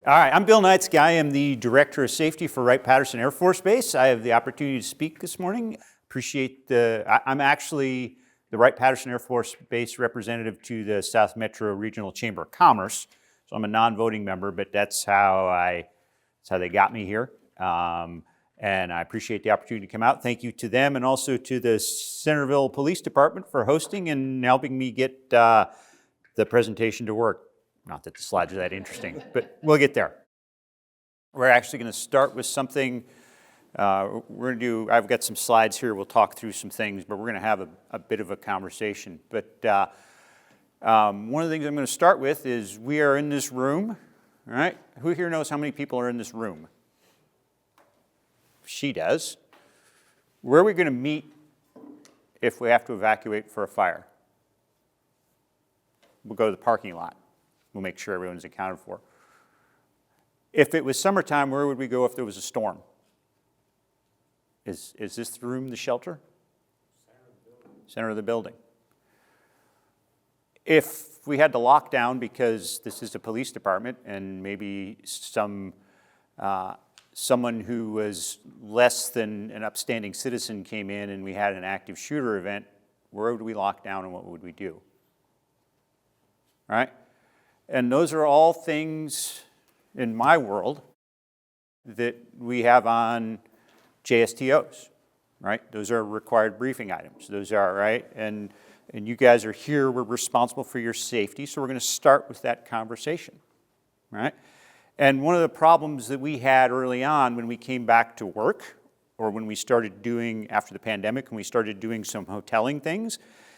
All right, I'm Bill Neitzke. I am the Director of Safety for Wright-Patterson Air Force Base. I have the opportunity to speak this morning. I'm actually the Wright-Patterson Air Force Base representative to the South Metro Regional Chamber of Commerce. So I'm a non-voting member, but that's how they got me here. And I appreciate the opportunity to come out. Thank you to them and also to the Centerville Police Department for hosting and helping me get the presentation to work. Not that the slides are that interesting, but we'll get there. We're actually going to start with something. I've got some slides here. We'll talk through some things, but we're going to have a bit of a conversation. But one of the things I'm going to start with is we are in this room, all right? Who here knows how many people are in this room? She does. Where are we going to meet if we have to evacuate for a fire? We'll go to the parking lot. We'll make sure everyone's accounted for. If it was summertime, where would we go if there was a storm? Is this room the shelter? Center of the building. If we had to lock down because this is a police department and maybe someone who was less than an upstanding citizen came in and we had an active shooter event, where would we lock down and what would we do? All right? And those are all things in my world that we have on JSTOs, right? Those are required briefing items. Those are, right? And you guys are here, we're responsible for your safety, so we're going to start with that conversation, right? And one of the problems that we had early on when we came back to work, or when we started doing, after the pandemic, when we started doing some hoteling things,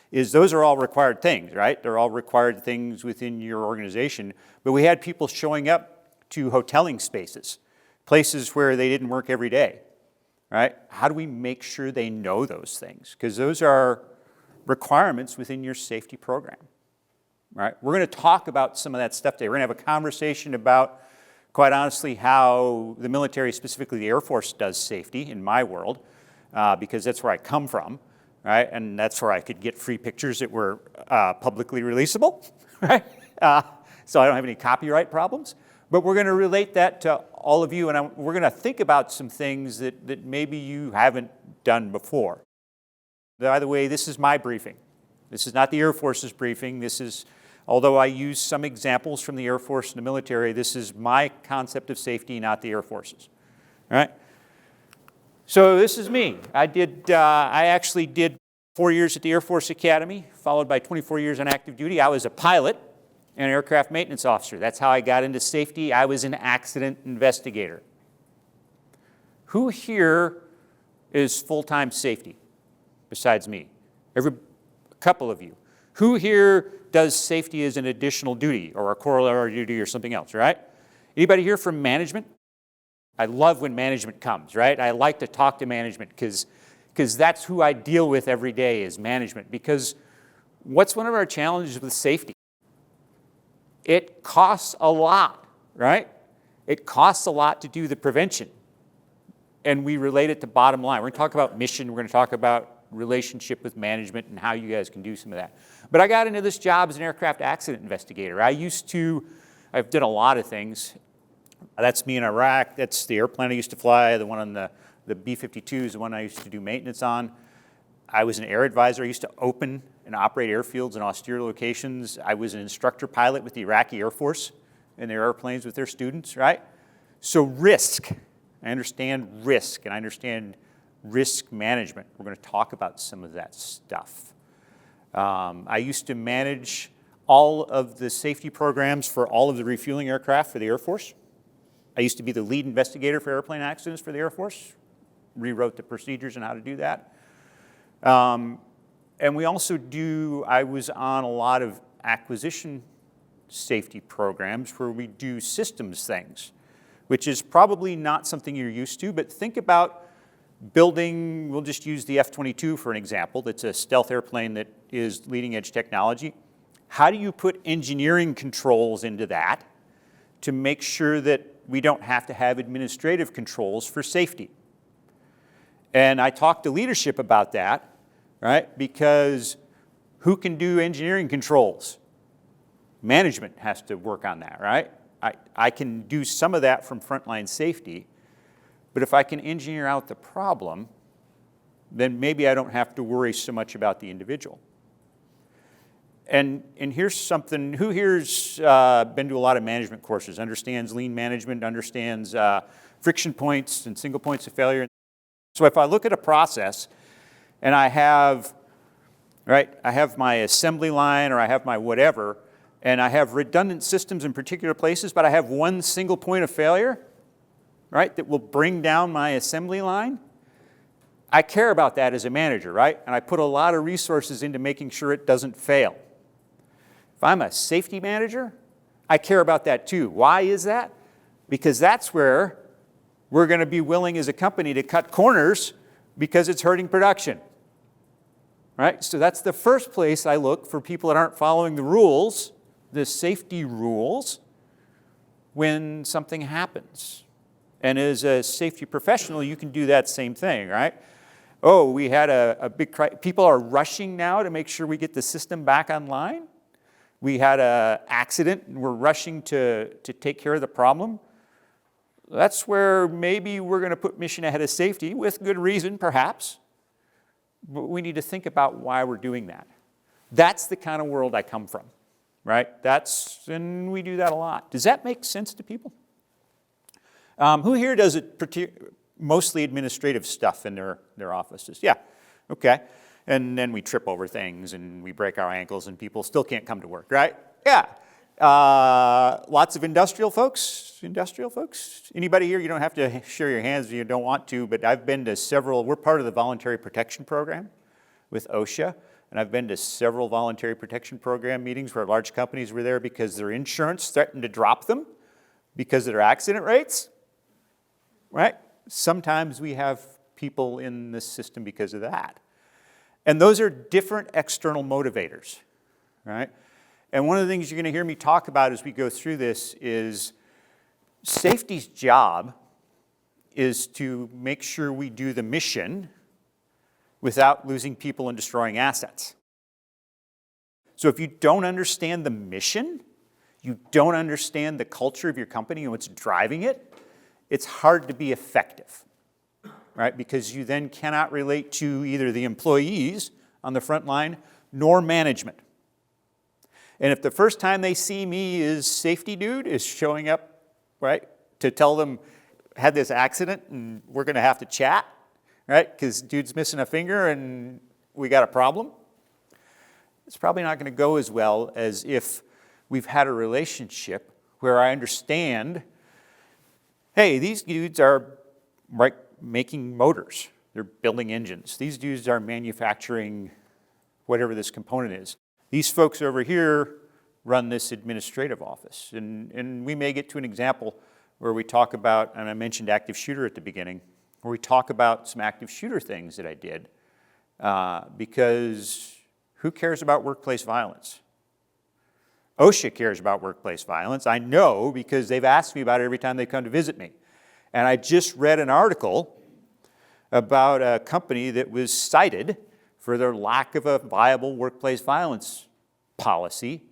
is those are all required things, right? They're all required things within your organization. But we had people showing up to hoteling spaces, places where they didn't work every day, right? How do we make sure they know those things? Because those are requirements within your safety program, right? We're going to talk about some of that stuff today. We're going to have a conversation about, quite honestly, how the military, specifically the Air Force, does safety in my world, because that's where I come from. Right? And that's where I could get free pictures that were publicly releasable, right? So I don't have any copyright problems. But we're going to relate that to all of you, and we're going to think about some things that maybe you haven't done before. By the way, this is my briefing. This is not the Air Force's briefing. This is, although I use some examples from the Air Force and the military, this is my concept of safety, not the Air Force's, all right? So this is me. I actually did 4 years at the Air Force Academy, followed by 24 years on active duty. I was a pilot and an aircraft maintenance officer. That's how I got into safety. I was an accident investigator. Who here is full-time safety besides me? A couple of you. Who here does safety as an additional duty or a corollary duty or something else, right? Anybody here from management? I love when management comes, right? I like to talk to management because that's who I deal with every day is management. Because what's one of our challenges with safety? It costs a lot, right? It costs a lot to do the prevention. And we relate it to bottom line. We're going to talk about mission. We're going to talk about relationship with management and how you guys can do some of that. But I got into this job as an aircraft accident investigator. I've done a lot of things. That's me in Iraq. That's the airplane I used to fly. The one on the B-52 is the one I used to do maintenance on. I was an air advisor. I used to open and operate airfields in austere locations. I was an instructor pilot with the Iraqi Air Force in their airplanes with their students, right? So risk. I understand risk, and I understand risk management. We're going to talk about some of that stuff. I used to manage all of the safety programs for all of the refueling aircraft for the Air Force. I used to be the lead investigator for airplane accidents for the Air Force, rewrote the procedures on how to do that. And we also I was on a lot of acquisition safety programs where we do systems things, which is probably not something you're used to, but think about building, we'll just use the F-22 for an example, that's a stealth airplane that is leading edge technology. How do you put engineering controls into that to make sure that we don't have to have administrative controls for safety? And I talked to leadership about that, right? Because who can do engineering controls? Management has to work on that, right? I can do some of that from frontline safety, but if I can engineer out the problem, then maybe I don't have to worry so much about the individual. And here's something, who here's been to a lot of management courses, understands lean management, understands friction points and single points of failure? So if I look at a process and I have my assembly line or I have my whatever, and I have redundant systems in particular places, but I have one single point of failure, right, that will bring down my assembly line, I care about that as a manager, right? And I put a lot of resources into making sure it doesn't fail. If I'm a safety manager, I care about that too. Why is that? Because that's where we're going to be willing as a company to cut corners because it's hurting production. Right? So that's the first place I look for people that aren't following the rules, the safety rules, when something happens. And as a safety professional, you can do that same thing, right? Oh, we had a big crisis. People are rushing now to make sure we get the system back online. We had an accident and we're rushing to take care of the problem. That's where maybe we're going to put mission ahead of safety, with good reason, perhaps. But we need to think about why we're doing that. That's the kind of world I come from, right? And we do that a lot. Does that make sense to people? Who here does it mostly administrative stuff in their offices? Yeah, okay. And then we trip over things and we break our ankles and people still can't come to work, right? Yeah. Lots of industrial folks? Anybody here? You don't have to share your hands if you don't want to, but I've been to several, we're part of the Voluntary Protection Program with OSHA, and I've been to several Voluntary Protection Program meetings where large companies were there because their insurance threatened to drop them because of their accident rates, right? Sometimes we have people in the system because of that. And those are different external motivators, right? And one of the things you're going to hear me talk about as we go through this is safety's job is to make sure we do the mission without losing people and destroying assets. So if you don't understand the mission, you don't understand the culture of your company and what's driving it, it's hard to be effective, right? Because you then cannot relate to either the employees on the front line nor management. And if the first time they see me as safety dude is showing up, right, to tell them, had this accident and we're going to have to chat, right, because dude's missing a finger and we got a problem, it's probably not going to go as well as if we've had a relationship where I understand, hey, these dudes are making motors. They're building engines. These dudes are manufacturing whatever this component is. These folks over here run this administrative office. And we may get to an example where we talk about, and I mentioned active shooter at the beginning, where we talk about some active shooter things that I did, because who cares about workplace violence? OSHA cares about workplace violence. I know because they've asked me about it every time they come to visit me. And I just read an article about a company that was cited for their lack of a viable workplace violence policy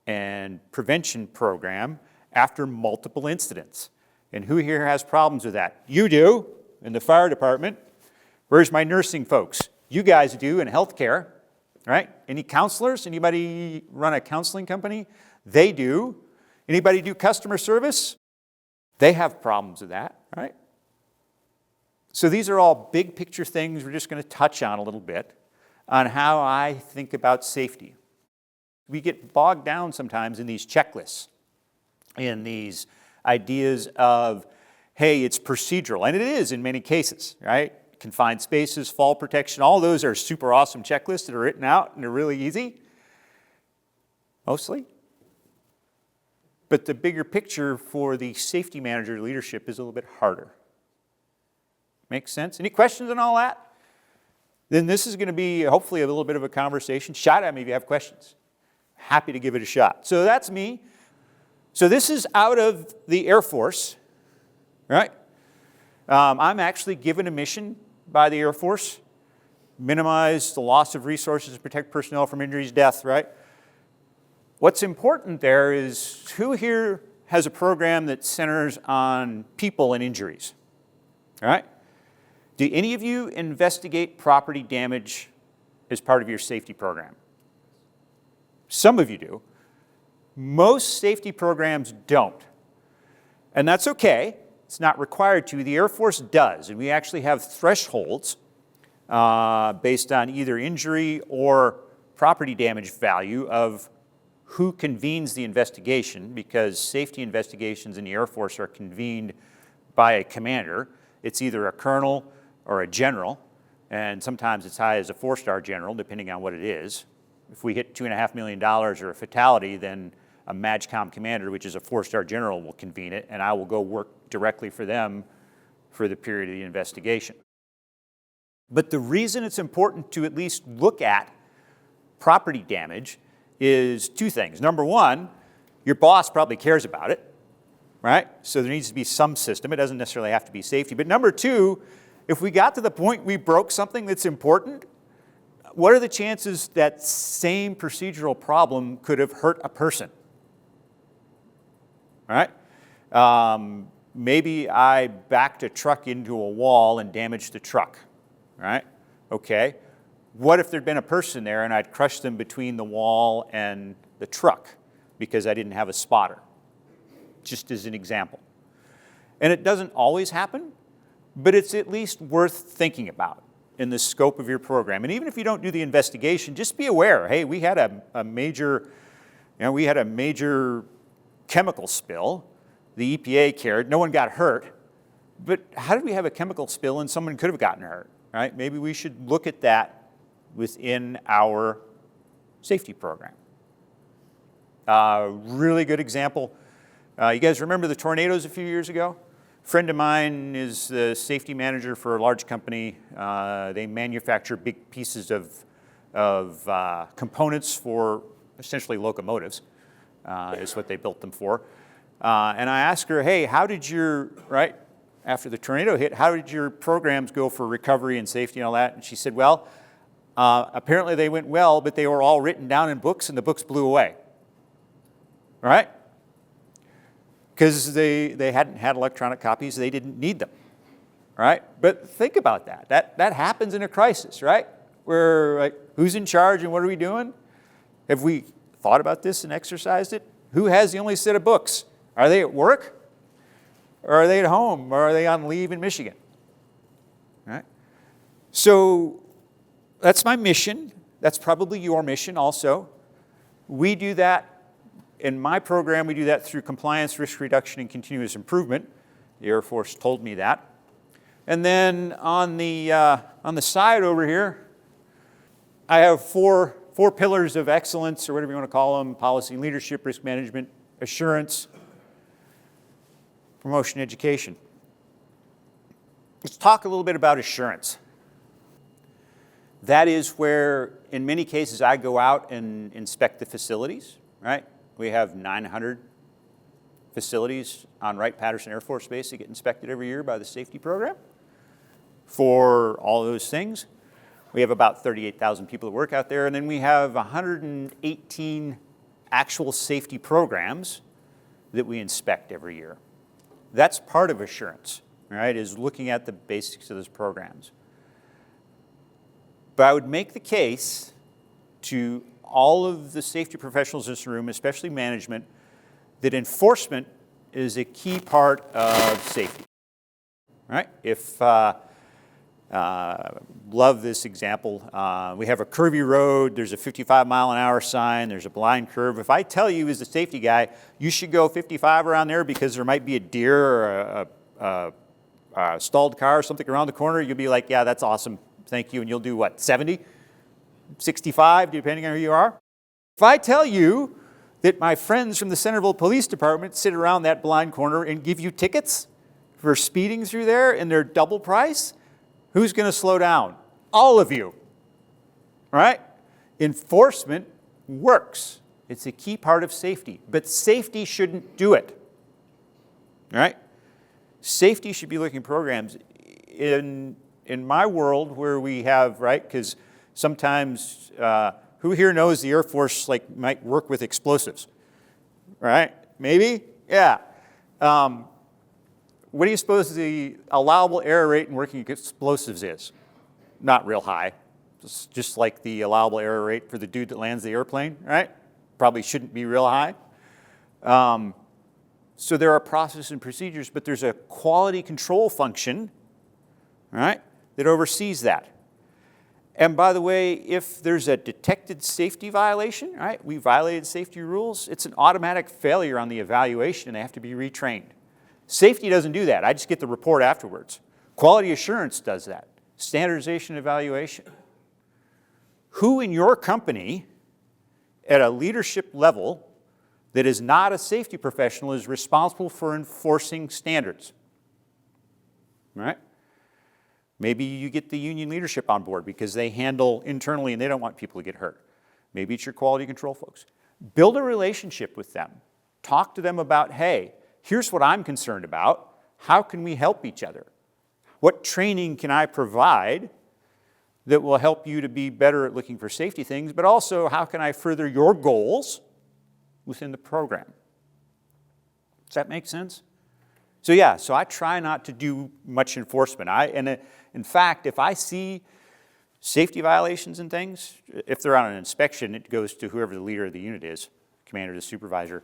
and prevention program after multiple incidents. And who here has problems with that? You do in the fire department. Where's my nursing folks? You guys do in healthcare, right? Any counselors? Anybody run a counseling company? They do. Anybody do customer service? They have problems with that, right? So these are all big picture things we're just going to touch on a little bit on how I think about safety. We get bogged down sometimes in these checklists, in these ideas of, hey, it's procedural. And it is in many cases, right? Confined spaces, fall protection, all those are super awesome checklists that are written out and they're really easy, mostly. But the bigger picture for the safety manager leadership is a little bit harder. Make sense? Any questions on all that? Then this is going to be hopefully a little bit of a conversation. Shout at me if you have questions. Happy to give it a shot. So that's me. So this is out of the Air Force, right? I'm actually given a mission by the Air Force. Minimize the loss of resources and protect personnel from injuries, death, right? What's important there is who here has a program that centers on people and injuries. All right? Do any of you investigate property damage as part of your safety program? Some of you do. Most safety programs don't. And that's okay. It's not required to. The Air Force does, and we actually have thresholds based on either injury or property damage value of who convenes the investigation, because safety investigations in the Air Force are convened by a commander. It's either a colonel or a general, and sometimes it's high as a 4-star general, depending on what it is. If we hit $2.5 million or a fatality, then a MAJCOM commander, which is a 4-star general, will convene it, and I will go work directly for them for the period of the investigation. But the reason it's important to at least look at property damage is two things. Number one, your boss probably cares about it, right? So there needs to be some system. It doesn't necessarily have to be safety. But number two, if we got to the point we broke something that's important, what are the chances that same procedural problem could have hurt a person? All right? Maybe I backed a truck into a wall and damaged the truck, right? Okay. What if there'd been a person there and I'd crushed them between the wall and the truck because I didn't have a spotter? Just as an example. And it doesn't always happen, but it's at least worth thinking about in the scope of your program. And even if you don't do the investigation, just be aware, hey, we had a major chemical spill. The EPA cared, no one got hurt, but how did we have a chemical spill and someone could have gotten hurt, right? Maybe we should look at that within our safety program. Really good example. You guys remember the tornadoes a few years ago? A friend of mine is the safety manager for a large company. They manufacture big pieces of components for essentially locomotives, is what they built them for. And I asked her, hey, after the tornado hit, how did your programs go for recovery and safety and all that? And she said, well, apparently they went well, but they were all written down in books and the books blew away, right? Because they hadn't had electronic copies, they didn't need them, right? But think about that. That happens in a crisis, right? Where, like, who's in charge and what are we doing? Have we thought about this and exercised it? Who has the only set of books? Are they at work? Or are they at home? Or are they on leave in Michigan? Right? So that's my mission. That's probably your mission also. We do that. In my program, we do that through compliance, risk reduction, and continuous improvement. The Air Force told me that. And then on the side over here, I have four pillars of excellence, or whatever you want to call them: policy, leadership, risk management, assurance, promotion, education. Let's talk a little bit about assurance. That is where, in many cases, I go out and inspect the facilities, right? We have 900 facilities on Wright-Patterson Air Force Base that get inspected every year by the safety program for all those things. We have about 38,000 people that work out there, and then we have 118 actual safety programs that we inspect every year. That's part of assurance, right, is looking at the basics of those programs. But I would make the case to all of the safety professionals in this room, especially management, that enforcement is a key part of safety, right? Love this example. We have a curvy road, there's a 55-mile-an-hour sign, there's a blind curve. If I tell you as a safety guy, you should go 55 around there because there might be a deer or a stalled car or something around the corner, you'll be like, yeah, that's awesome, thank you, and you'll do what, 70? 65, depending on who you are. If I tell you that my friends from the Centerville Police Department sit around that blind corner and give you tickets for speeding through there and they're double price, who's going to slow down? All of you, right? Enforcement works. It's a key part of safety, but safety shouldn't do it, right? Safety should be looking at programs. In my world where we have, right, because sometimes, who here knows the Air Force might work with explosives, right? Maybe? Yeah. What do you suppose the allowable error rate in working explosives is? Not real high. Just like the allowable error rate for the dude that lands the airplane, right? Probably shouldn't be real high. So there are processes and procedures, but there's a quality control function, right, that oversees that. And by the way, if there's a detected safety violation, right, we violated safety rules, it's an automatic failure on the evaluation and they have to be retrained. Safety doesn't do that. I just get the report afterwards. Quality assurance does that. Standardization evaluation. Who in your company at a leadership level that is not a safety professional is responsible for enforcing standards? Right? Maybe you get the union leadership on board because they handle internally and they don't want people to get hurt. Maybe it's your quality control folks. Build a relationship with them. Talk to them about, hey, here's what I'm concerned about. How can we help each other? What training can I provide that will help you to be better at looking for safety things, but also how can I further your goals within the program? Does that make sense? So yeah, so I try not to do much enforcement. In fact, if I see safety violations and things, if they're on an inspection, it goes to whoever the leader of the unit is, commander, the supervisor.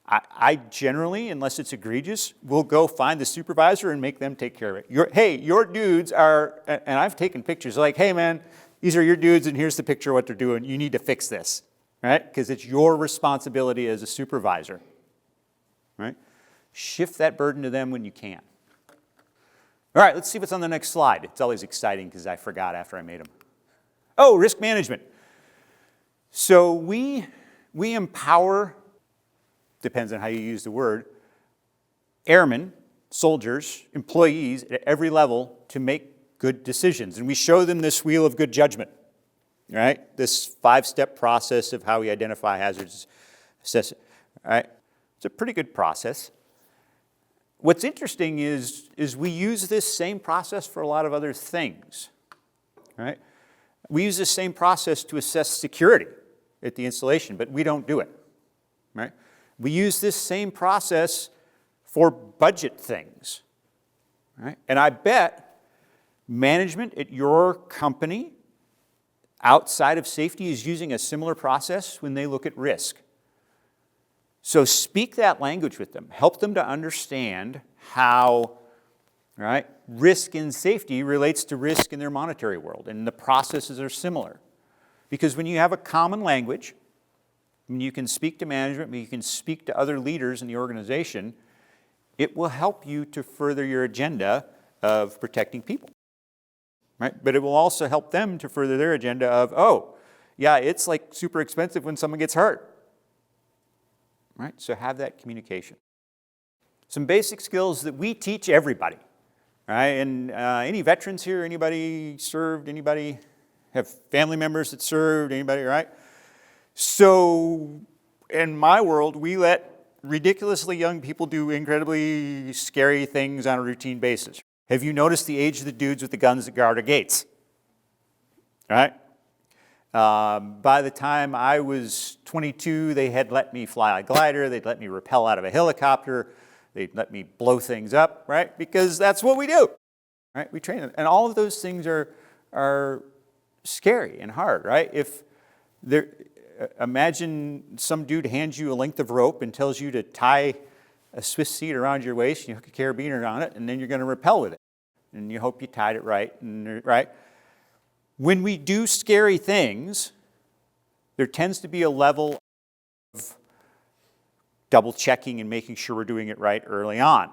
I generally, unless it's egregious, will go find the supervisor and make them take care of it. Hey, your dudes are, and I've taken pictures like, hey man, these are your dudes and here's the picture of what they're doing. You need to fix this, right? Because it's your responsibility as a supervisor, right? Shift that burden to them when you can. All right, let's see what's on the next slide. It's always exciting because I forgot after I made them. Oh, risk management. So we empower, depends on how you use the word, airmen, soldiers, employees at every level to make good decisions. And we show them this wheel of good judgment, right? This 5-step process of how we identify hazards, assess it, right? It's a pretty good process. What's interesting is we use this same process for a lot of other things, right? We use this same process to assess security at the installation, but we don't do it, right? We use this same process for budget things, right? And I bet management at your company outside of safety is using a similar process when they look at risk. So speak that language with them. Help them to understand how, right, risk and safety relates to risk in their monetary world, and the processes are similar. Because when you have a common language, when you can speak to management, when you can speak to other leaders in the organization, it will help you to further your agenda of protecting people, right? But it will also help them to further their agenda of, oh, yeah, it's like super expensive when someone gets hurt. Right? So have that communication. Some basic skills that we teach everybody. Right? And any veterans here? Anybody served? Anybody have family members that served? Anybody, right? So in my world, we let ridiculously young people do incredibly scary things on a routine basis. Have you noticed the age of the dudes with the guns that guard our gates? Right? By the time I was 22, they had let me fly a glider, they'd let me rappel out of a helicopter, they'd let me blow things up, right? Because that's what we do, right? We train them. And all of those things are scary and hard, right? Imagine some dude hands you a length of rope and tells you to tie a Swiss seat around your waist, and you hook a carabiner on it, and then you're going to rappel with it. And you hope you tied it right, right? When we do scary things, there tends to be a level of double checking and making sure we're doing it right early on.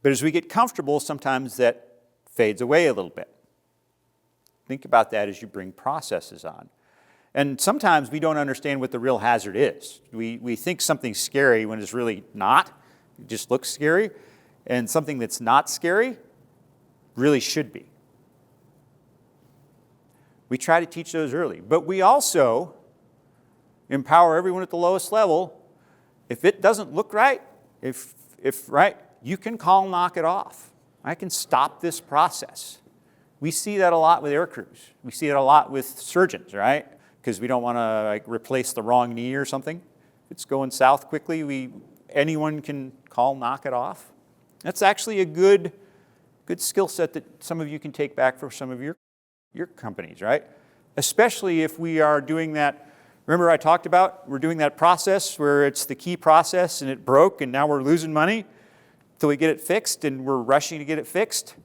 But as we get comfortable, sometimes that fades away a little bit. Think about that as you bring processes on. And sometimes we don't understand what the real hazard is. We think something's scary when it's really not. It just looks scary. And something that's not scary really should be. We try to teach those early. But we also empower everyone at the lowest level. If it doesn't look right, if right, you can call knock it off. I can stop this process. We see that a lot with air crews. We see it a lot with surgeons, right? Because we don't want to replace the wrong knee or something. If it's going south quickly, anyone can call knock it off. That's actually a good skill set that some of you can take back for some of your companies, right? Especially if we are doing that. Remember I talked about we're doing that process where it's the key process and it broke and now we're losing money till we get it fixed and we're rushing to get it fixed.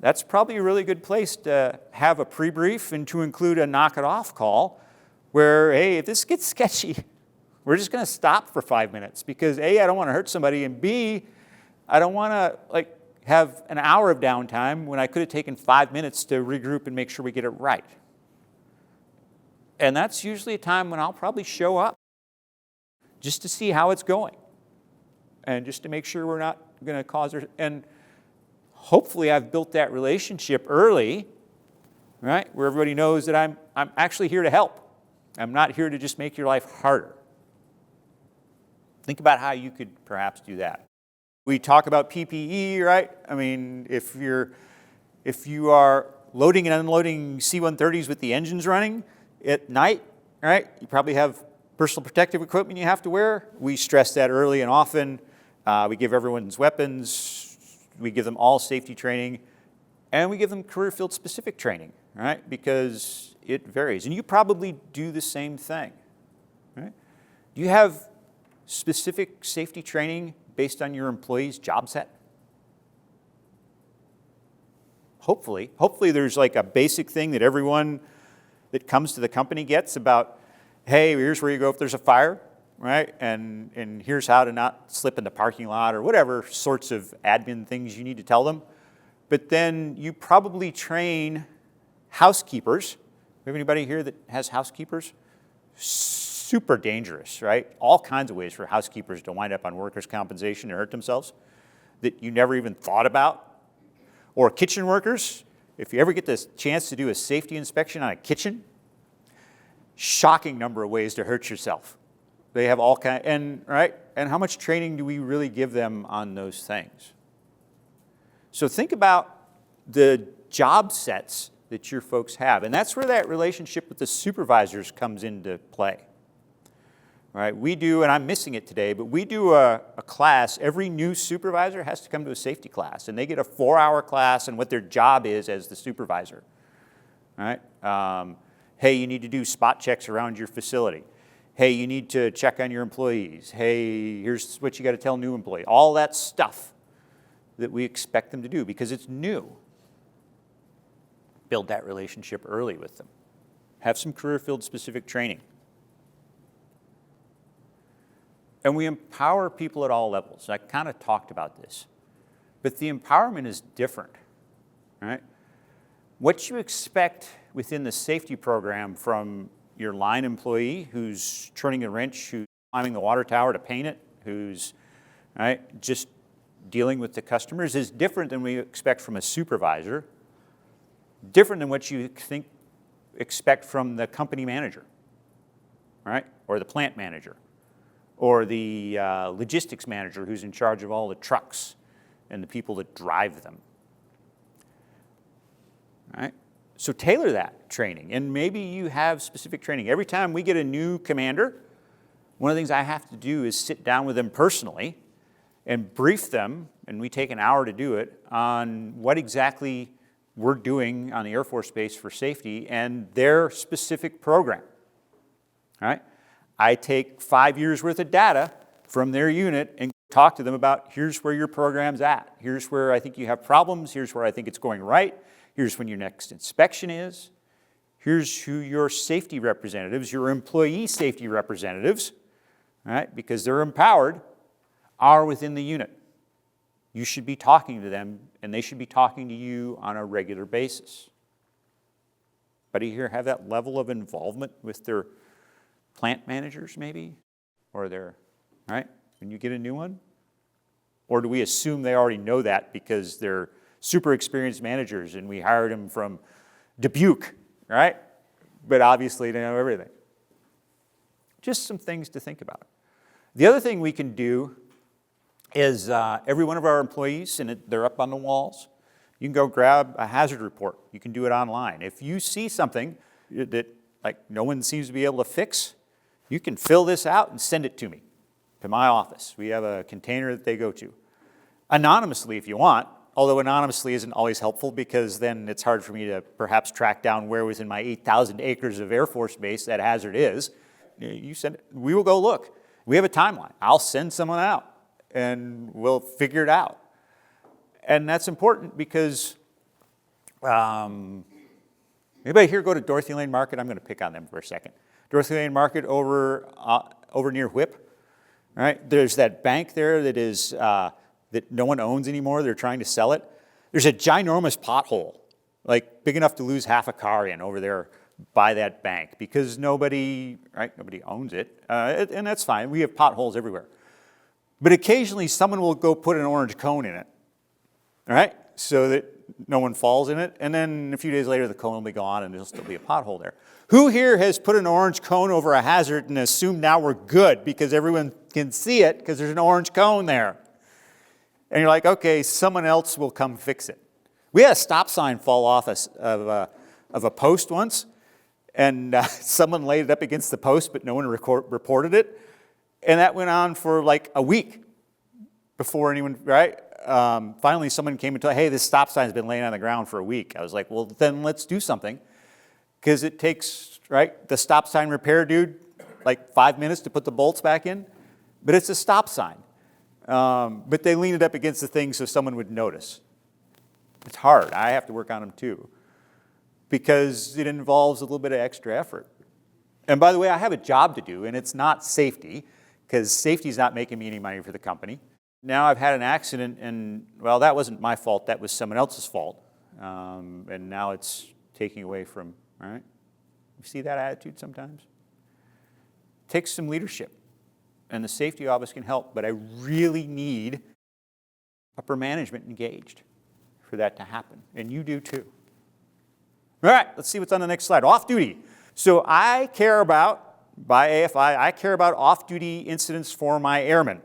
That's probably a really good place to have a pre-brief and to include a knock it off call where, hey, if this gets sketchy, we're just going to stop for 5 minutes because A, I don't want to hurt somebody, and B, I don't want to have an hour of downtime when I could have taken 5 minutes to regroup and make sure we get it right. And that's usually a time when I'll probably show up just to see how it's going and just to make sure we're not going to cause her. And hopefully I've built that relationship early, right, where everybody knows that I'm actually here to help. I'm not here to just make your life harder. Think about how you could perhaps do that. We talk about PPE, right? I mean, if you are loading and unloading C-130s with the engines running at night, right, you probably have personal protective equipment you have to wear. We stress that early and often. We give everyone's weapons. We give them all safety training. And we give them career field specific training, right? Because it varies. And you probably do the same thing, right? Do you have specific safety training based on your employee's job set? Hopefully there's like a basic thing that everyone that comes to the company gets about, hey, here's where you go if there's a fire, right? And here's how to not slip in the parking lot or whatever sorts of admin things you need to tell them. But then you probably train housekeepers. We have anybody here that has housekeepers? Super dangerous, right? All kinds of ways for housekeepers to wind up on workers' compensation and hurt themselves that you never even thought about. Or kitchen workers, if you ever get this chance to do a safety inspection on a kitchen, shocking number of ways to hurt yourself. They have all kinds, and how much training do we really give them on those things? So think about the job sets that your folks have, and that's where that relationship with the supervisors comes into play. Right? We do, and I'm missing it today, but we do a class. Every new supervisor has to come to a safety class, and they get a 4-hour class on what their job is as the supervisor. Right? Hey, you need to do spot checks around your facility. Hey, you need to check on your employees. Hey, here's what you got to tell new employees. All that stuff that we expect them to do because it's new. Build that relationship early with them. Have some career field specific training. And we empower people at all levels. I kind of talked about this. But the empowerment is different, right? What you expect within the safety program from your line employee who's turning a wrench, who's climbing the water tower to paint it, who's just dealing with the customers is different than we expect from a supervisor, different than what you expect from the company manager, right? Or the plant manager. Or the logistics manager who's in charge of all the trucks and the people that drive them. All right? So tailor that training, and maybe you have specific training. Every time we get a new commander, one of the things I have to do is sit down with them personally and brief them, and we take an hour to do it, on what exactly we're doing on the Air Force Base for safety and their specific program. All right? I take 5 years worth of data from their unit and talk to them about here's where your program's at. Here's where I think you have problems. Here's where I think it's going right. Here's when your next inspection is. Here's who your safety representatives, your employee safety representatives, right, because they're empowered, are within the unit. You should be talking to them, and they should be talking to you on a regular basis. Anybody here have that level of involvement with their plant managers maybe, or their, right, when you get a new one? Or do we assume they already know that because they're super experienced managers and we hired them from Dubuque, right? But obviously they know everything. Just some things to think about. The other thing we can do is every one of our employees, and they're up on the walls, you can go grab a hazard report. You can do it online. If you see something that no one seems to be able to fix, you can fill this out and send it to me. to my office. We have a container that they go to. Anonymously if you want, although anonymously isn't always helpful because then it's hard for me to perhaps track down where within my 8,000 acres of Air Force Base that hazard is. You send it, we will go look. We have a timeline. I'll send someone out and we'll figure it out. And that's important because anybody here go to Dorothy Lane Market? I'm going to pick on them for a second. Dorothy Lane Market over near Whip, right? There's that bank there that is that no one owns anymore. They're trying to sell it. There's a ginormous pothole, like big enough to lose half a car in over there by that bank because nobody owns it, and that's fine. We have potholes everywhere. But occasionally someone will go put an orange cone in it, all right, so that no one falls in it, and then a few days later the cone will be gone and there'll still be a pothole there. Who here has put an orange cone over a hazard and assumed now we're good because everyone can see it because there's an orange cone there? And you're like, okay, someone else will come fix it. We had a stop sign fall off of a post once, and someone laid it up against the post, but no one reported it. And that went on for like a week before anyone, right? Finally, someone came and told, hey, this stop sign's been laying on the ground for a week. I was like, well, then let's do something. Because it takes, right, the stop sign repair dude, like 5 minutes to put the bolts back in. But it's a stop sign. But they lean it up against the thing so someone would notice. It's hard. I have to work on them too. Because it involves a little bit of extra effort. And by the way, I have a job to do, and it's not safety, because safety is not making me any money for the company. Now I've had an accident, and, well, that wasn't my fault. That was someone else's fault. And now it's taking away from, right? You see that attitude sometimes? It takes some leadership. And the safety office can help, but I really need upper management engaged for that to happen. And you do too. All right, let's see what's on the next slide. Off-duty. So I care about, by AFI, I care about off-duty incidents for my airmen.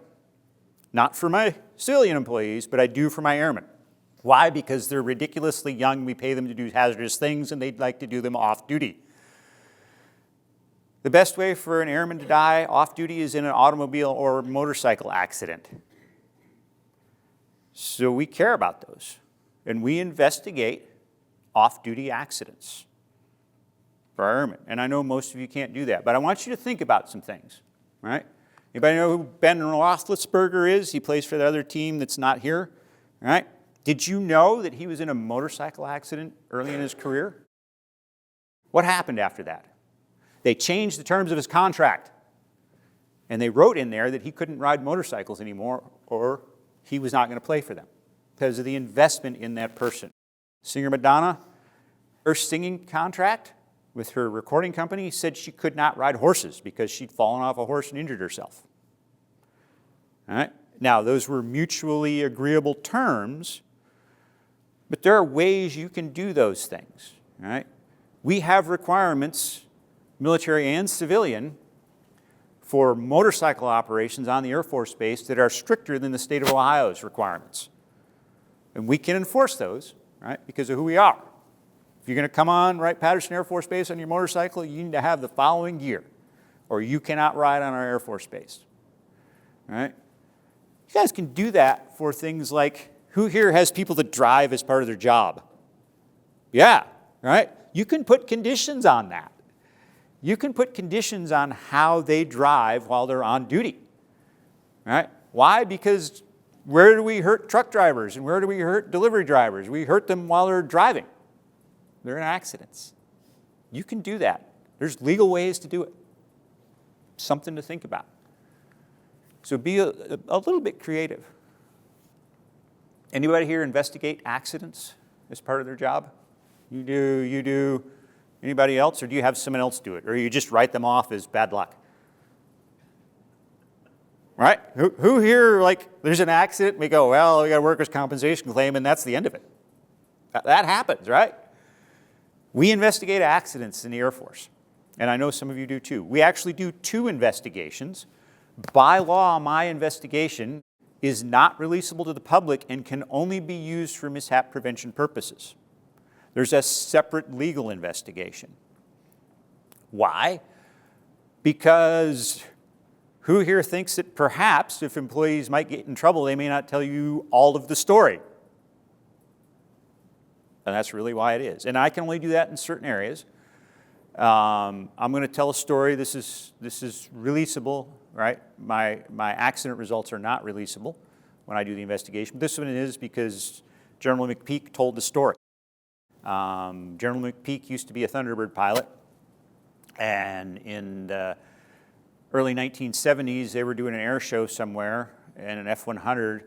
Not for my civilian employees, but I do for my airmen. Why? Because they're ridiculously young. We pay them to do hazardous things, and they'd like to do them off-duty. The best way for an airman to die off-duty is in an automobile or motorcycle accident. So we care about those, and we investigate off-duty accidents for our airmen. And I know most of you can't do that, but I want you to think about some things, right? Anybody know who Ben Roethlisberger is? He plays for the other team that's not here, right? Did you know that he was in a motorcycle accident early in his career? What happened after that? They changed the terms of his contract, and they wrote in there that he couldn't ride motorcycles anymore or he was not going to play for them because of the investment in that person. Singer Madonna, her singing contract with her recording company said she could not ride horses because she'd fallen off a horse and injured herself. All right? Now, those were mutually agreeable terms, but there are ways you can do those things. All right? We have requirements, military and civilian, for motorcycle operations on the Air Force Base that are stricter than the state of Ohio's requirements. And we can enforce those, right, because of who we are. If you're going to come on Wright-Patterson Air Force Base on your motorcycle, you need to have the following gear, or you cannot ride on our Air Force Base. All right? You guys can do that for things like, who here has people that drive as part of their job? Yeah, right? You can put conditions on that. You can put conditions on how they drive while they're on duty. Right? Why? Because where do we hurt truck drivers and where do we hurt delivery drivers? We hurt them while they're driving. They're in accidents. You can do that. There's legal ways to do it. Something to think about. So be a little bit creative. Anybody here investigate accidents as part of their job? You do. Anybody else, or do you have someone else do it? Or you just write them off as bad luck? Right? Who here, like, there's an accident, we go, well, we got a workers' compensation claim, and that's the end of it. That happens, right? We investigate accidents in the Air Force, and I know some of you do too. We actually do 2 investigations. By law, my investigation is not releasable to the public and can only be used for mishap prevention purposes. There's a separate legal investigation. Why? Because Who here thinks that perhaps if employees might get in trouble, they may not tell you all of the story? And that's really why it is. And I can only do that in certain areas. I'm going to tell a story. This is releasable, right? My accident results are not releasable when I do the investigation. But this one is because General McPeak told the story. General McPeak used to be a Thunderbird pilot, and in the early 1970s, they were doing an air show somewhere in an F-100,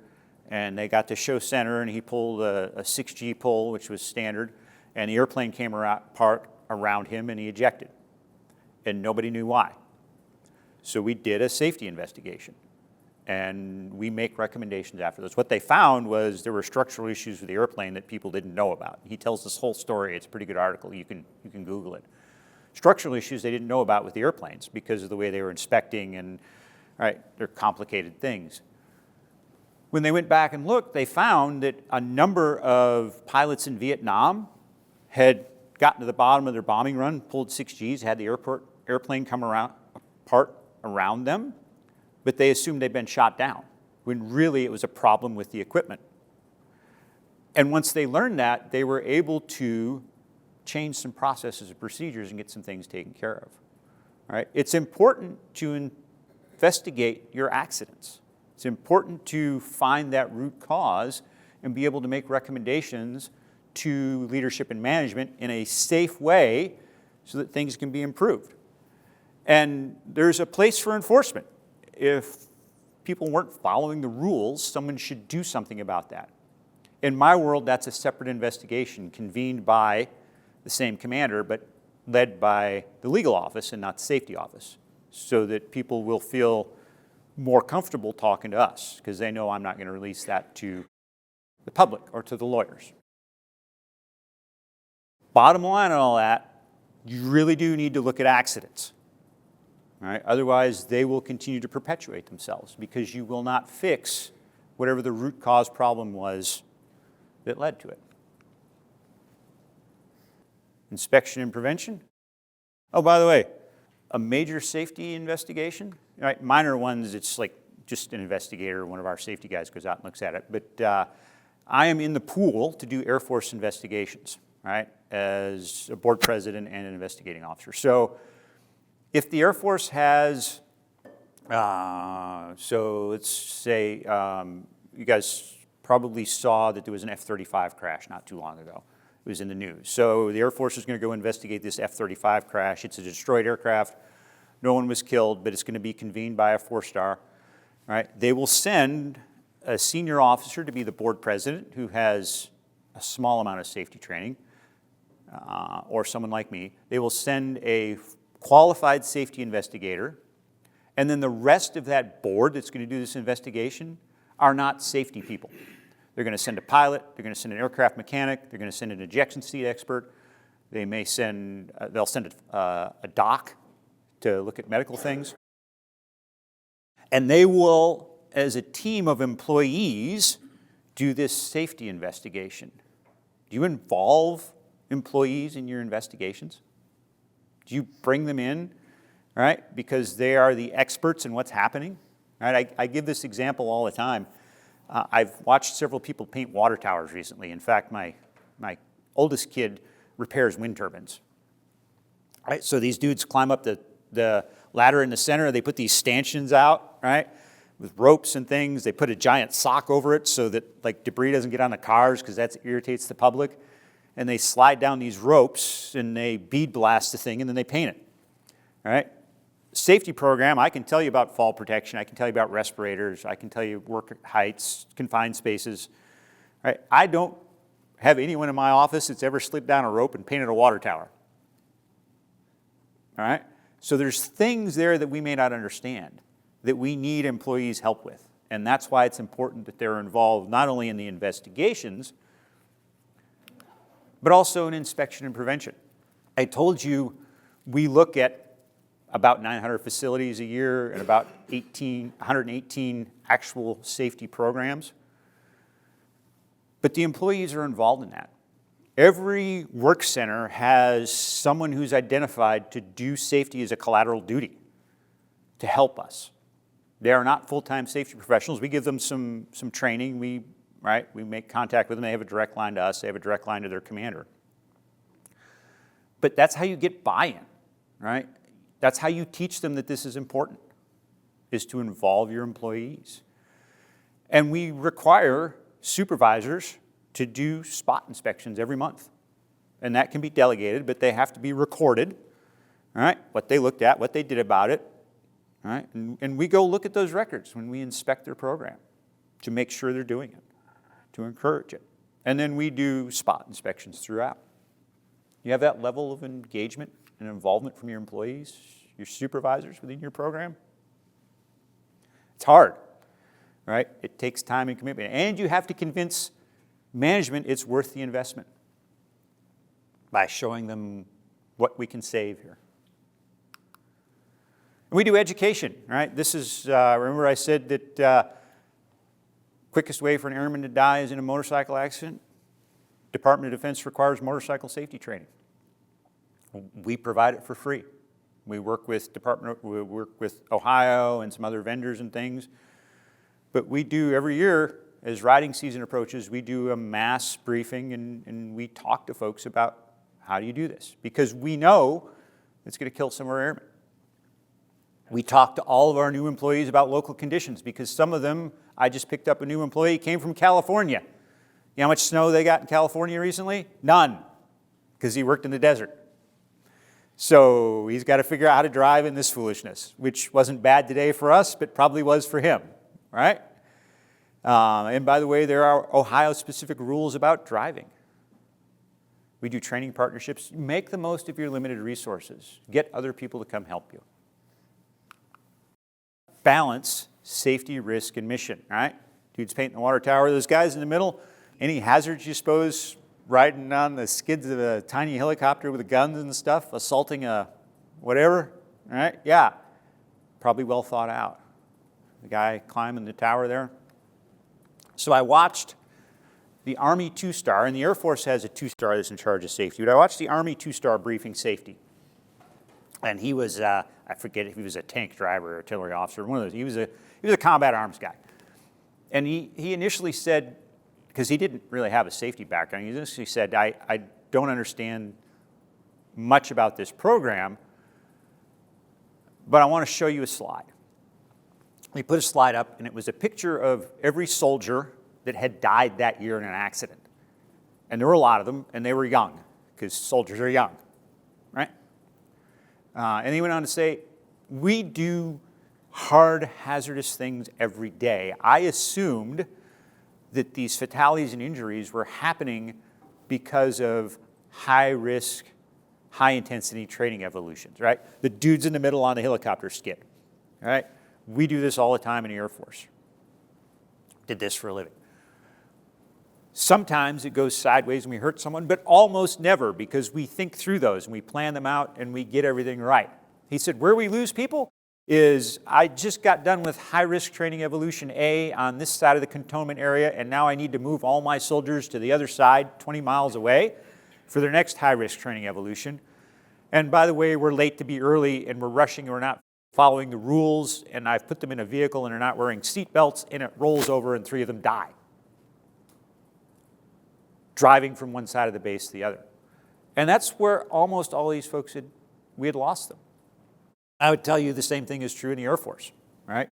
and they got to show center, and he pulled a 6G pull, which was standard, and the airplane came apart around him, and he ejected, and nobody knew why. So we did a safety investigation, and we make recommendations after this. What they found was there were structural issues with the airplane that people didn't know about. He tells this whole story. It's a pretty good article. You can Google it. Structural issues they didn't know about with the airplanes because of the way they were inspecting, and right, they're complicated things. When they went back and looked, they found that a number of pilots in Vietnam had gotten to the bottom of their bombing run, pulled 6Gs, had the airplane come apart around them, but they assumed they'd been shot down, when really it was a problem with the equipment. And once they learned that, they were able to change some processes and procedures and get some things taken care of. All right? It's important to investigate your accidents. It's important to find that root cause and be able to make recommendations to leadership and management in a safe way so that things can be improved. And there's a place for enforcement. If people weren't following the rules, someone should do something about that. In my world, that's a separate investigation convened by the same commander, but led by the legal office and not the safety office, so that people will feel more comfortable talking to us because they know I'm not going to release that to the public or to the lawyers. Bottom line on all that, you really do need to look at accidents. All right? Otherwise, they will continue to perpetuate themselves because you will not fix whatever the root cause problem was that led to it. Inspection and prevention. Oh, by the way, a major safety investigation, right? Minor ones, it's like just an investigator, one of our safety guys goes out and looks at it. But I am in the pool to do Air Force investigations, right, as a board president and an investigating officer. So if the Air Force has, so let's say you guys probably saw that there was an F-35 crash not too long ago. It was in the news. So the Air Force is going to go investigate this F-35 crash. It's a destroyed aircraft. No one was killed, but it's going to be convened by a 4-star. Right? They will send a senior officer to be the board president who has a small amount of safety training, or someone like me. They will send a qualified safety investigator, and then the rest of that board that's going to do this investigation are not safety people. They're going to send a pilot, they're going to send an aircraft mechanic, they're going to send an ejection seat expert, they may send, they'll send a doc to look at medical things. And they will, as a team of employees, do this safety investigation. Do you involve employees in your investigations? Do you bring them in, right? Because they are the experts in what's happening. Right? I give this example all the time. I've watched several people paint water towers recently. In fact, my oldest kid repairs wind turbines. Right? So these dudes climb up the ladder in the center. They put these stanchions out, right, with ropes and things. They put a giant sock over it so that like debris doesn't get on the cars because that irritates the public. And they slide down these ropes and they bead blast the thing and then they paint it. All right? Safety program, I can tell you about fall protection, I can tell you about respirators, I can tell you work heights, confined spaces. Right? I don't have anyone in my office that's ever slid down a rope and painted a water tower. All right? So there's things there that we may not understand that we need employees' help with. And that's why it's important that they're involved not only in the investigations, but also in inspection and prevention. I told you we look at about 900 facilities a year and about 118 actual safety programs. But the employees are involved in that. Every work center has someone who's identified to do safety as a collateral duty, to help us. They are not full-time safety professionals. We give them some training. We make contact with them. They have a direct line to us. They have a direct line to their commander. But that's how you get buy-in, right? That's how you teach them that this is important, is to involve your employees. And we require supervisors to do spot inspections every month. And that can be delegated, but they have to be recorded, all right? What they looked at, what they did about it, all right? And we go look at those records when we inspect their program to make sure they're doing it, to encourage it. And then we do spot inspections throughout. You have that level of engagement and involvement from your employees, your supervisors within your program. It's hard, right? It takes time and commitment. And you have to convince management it's worth the investment by showing them what we can save here. And we do education, right? This is, remember I said that quickest way for an airman to die is in a motorcycle accident? Department of Defense requires motorcycle safety training. We provide it for free. We work with Ohio and some other vendors and things. But we do every year, as riding season approaches, we do a mass briefing and we talk to folks about how do you do this? Because we know it's going to kill some of our airmen. We talk to all of our new employees about local conditions because some of them, I just picked up a new employee, came from California. You know how much snow they got in California recently? None, because he worked in the desert. So he's got to figure out how to drive in this foolishness, which wasn't bad today for us, but probably was for him, right? And by the way, there are Ohio-specific rules about driving. We do training partnerships. Make the most of your limited resources. Get other people to come help you. Balance safety, risk, and mission, right? Dude's painting the water tower. Those guys in the middle, any hazards you suppose riding on the skids of a tiny helicopter with guns and stuff, assaulting a whatever, right? Yeah, probably well thought out. The guy climbing the tower there. So I watched the Army 2-star, and the Air Force has a 2-star that's in charge of safety, but I watched the Army 2-star briefing safety. And he was, I forget if he was a tank driver or artillery officer, one of those. He was a combat arms guy. And he initially said, because he didn't really have a safety background, he initially said, I don't understand much about this program, but I want to show you a slide. We put a slide up, and it was a picture of every soldier that had died that year in an accident. And there were a lot of them, and they were young, because soldiers are young, right? And he went on to say, we do hard, hazardous things every day. I assumed that these fatalities and injuries were happening because of high-risk, high-intensity training evolutions, right? The dude's in the middle on a helicopter skid, right? We do this all the time in the Air Force. Did this for a living. Sometimes it goes sideways and we hurt someone, but almost never because we think through those and we plan them out and we get everything right. He said, where we lose people is I just got done with high-risk training evolution A on this side of the cantonment area, and now I need to move all my soldiers to the other side, 20 miles away, for their next high-risk training evolution. And by the way, we're late to be early, and we're rushing, and we're not following the rules, and I've put them in a vehicle, and they're not wearing seat belts, and it rolls over, and 3 of them die. Driving from one side of the base to the other. And that's where almost all these folks we had lost them. I would tell you the same thing is true in the Air Force, right?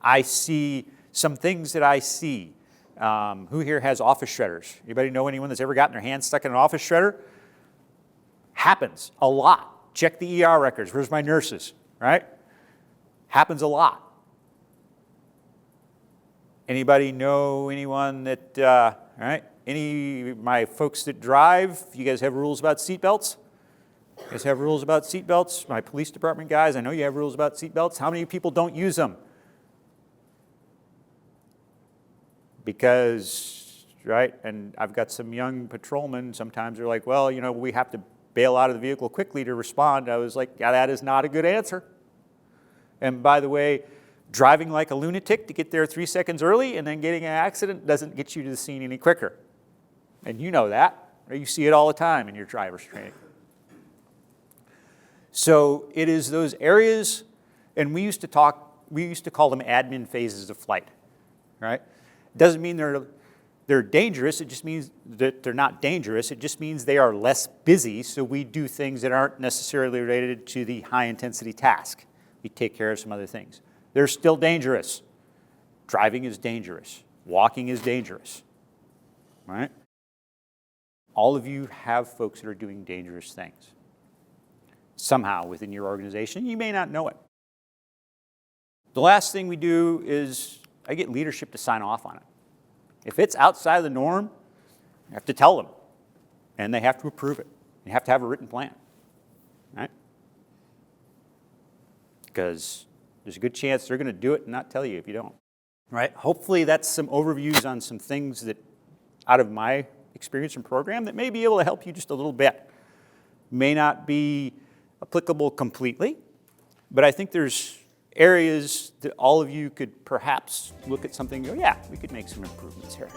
I see some things that I see. Who here has office shredders? Anybody know anyone that's ever gotten their hand stuck in an office shredder? Happens a lot. Check the ER records. Where's my nurses, right? Happens a lot. Anybody know anyone that, right? Any of my folks that drive, you guys have rules about seatbelts? You guys have rules about seatbelts? My police department guys, I know you have rules about seatbelts. How many people don't use them? Because, right, and I've got some young patrolmen, sometimes they're like, well, you know, we have to bail out of the vehicle quickly to respond. I was like, yeah, that is not a good answer. And by the way, driving like a lunatic to get there 3 seconds early and then getting in an accident doesn't get you to the scene any quicker. And you know that, or you see it all the time in your driver's training. So it is those areas, and we used to talk we used to call them admin phases of flight, right? It doesn't mean they're dangerous, it just means that they're not dangerous, it just means they are less busy, so we do things that aren't necessarily related to the high-intensity task. We take care of some other things. They're still dangerous. Driving is dangerous. Walking is dangerous, right? All of you have folks that are doing dangerous things. Somehow within your organization, you may not know it. The last thing we do is I get leadership to sign off on it. If it's outside of the norm, you have to tell them, and they have to approve it. You have to have a written plan, right? Because there's a good chance they're going to do it and not tell you if you don't, right? Hopefully that's some overviews on some things that, out of my experience and program, that may be able to help you just a little bit. May not be applicable completely, but I think there's areas that all of you could perhaps look at something and go, yeah, we could make some improvements here.